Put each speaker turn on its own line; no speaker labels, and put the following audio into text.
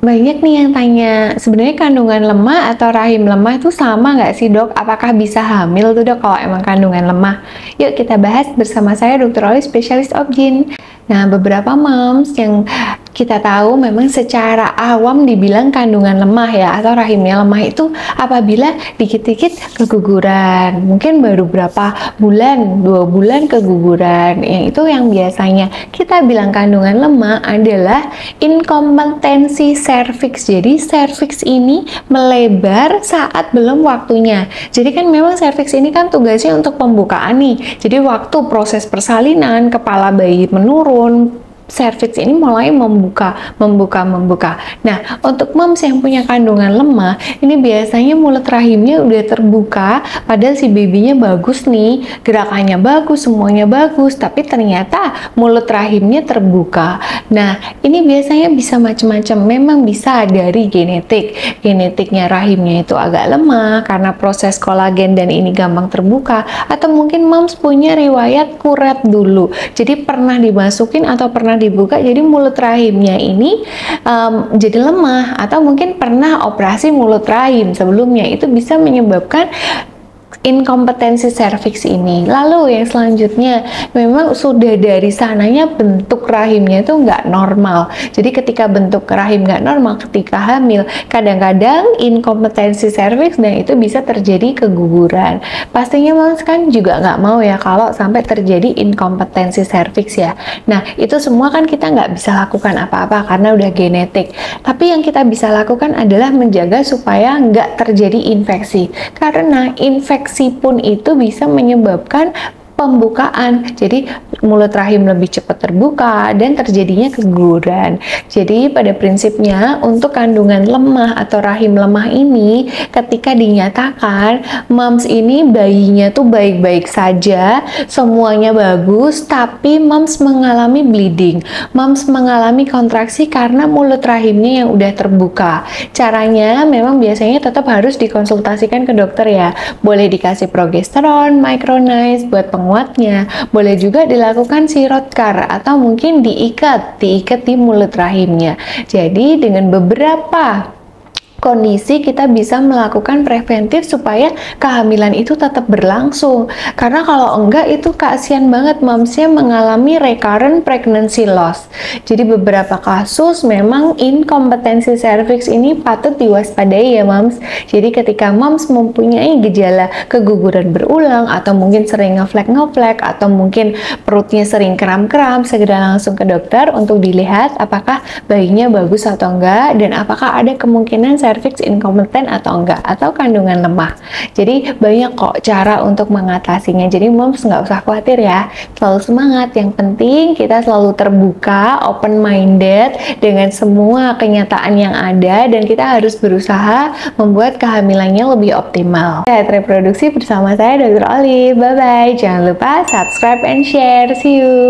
Banyak nih yang tanya, sebenarnya kandungan lemah atau rahim lemah itu sama nggak sih dok? Apakah bisa hamil tuh dok kalau emang kandungan lemah? Yuk kita bahas bersama saya Dr. Oli, spesialis OB/GYN. Nah, beberapa moms yang kita tahu memang secara awam dibilang kandungan lemah ya, atau rahimnya lemah itu apabila dikit-dikit keguguran. Mungkin baru berapa bulan, 2 bulan keguguran. Yang itu yang biasanya kita bilang kandungan lemah adalah inkompetensi serviks. Jadi serviks ini melebar saat belum waktunya. Jadi kan memang serviks ini kan tugasnya untuk pembukaan nih. Jadi waktu proses persalinan, kepala bayi menurun, serviks ini mulai membuka. Nah, untuk moms yang punya kandungan lemah, ini biasanya mulut rahimnya udah terbuka, padahal si babynya bagus nih, gerakannya bagus, semuanya bagus, tapi ternyata mulut rahimnya terbuka. Nah, ini biasanya bisa macam-macam, memang bisa dari genetiknya rahimnya itu agak lemah, karena proses kolagen dan ini gampang terbuka, atau mungkin moms punya riwayat kuret dulu, jadi pernah dimasukin atau pernah dibuka, jadi mulut rahimnya ini jadi lemah, atau mungkin pernah operasi mulut rahim sebelumnya, itu bisa menyebabkan inkompetensi serviks ini. Lalu yang selanjutnya, memang sudah dari sananya bentuk rahimnya itu nggak normal. Jadi ketika bentuk rahim nggak normal ketika hamil, kadang-kadang inkompetensi serviks dan itu bisa terjadi keguguran. Pastinya moms kan juga nggak mau ya kalau sampai terjadi inkompetensi serviks ya. Nah, itu semua kan kita nggak bisa lakukan apa-apa karena udah genetik. Tapi yang kita bisa lakukan adalah menjaga supaya nggak terjadi infeksi. Karena infeksi pun itu bisa menyebabkan pembukaan, jadi mulut rahim lebih cepat terbuka dan terjadinya keguguran. Jadi pada prinsipnya untuk kandungan lemah atau rahim lemah ini, ketika dinyatakan moms ini bayinya tuh baik-baik saja, semuanya bagus, tapi moms mengalami bleeding, moms mengalami kontraksi karena mulut rahimnya yang udah terbuka. Caranya memang biasanya tetap harus dikonsultasikan ke dokter ya. Boleh dikasih progesteron, micronized buat penguatnya, boleh juga dilakukan sirotcar atau mungkin diikat di mulut rahimnya. Jadi dengan beberapa kondisi kita bisa melakukan preventif supaya kehamilan itu tetap berlangsung, karena kalau enggak itu kasihan banget momsnya mengalami recurrent pregnancy loss. Jadi beberapa kasus memang inkompetensi serviks ini patut diwaspadai ya moms. Jadi ketika moms mempunyai gejala keguguran berulang atau mungkin sering ngeflek atau mungkin perutnya sering kram-kram, segera langsung ke dokter untuk dilihat apakah bayinya bagus atau enggak, dan apakah ada kemungkinan serviks inkompeten atau enggak, atau kandungan lemah. Jadi banyak kok cara untuk mengatasinya, jadi moms nggak usah khawatir ya, selalu semangat. Yang penting kita selalu terbuka, open minded dengan semua kenyataan yang ada, dan kita harus berusaha membuat kehamilannya lebih optimal. Sehat reproduksi bersama saya Dr. Oli. Bye bye, jangan lupa subscribe and share, see you.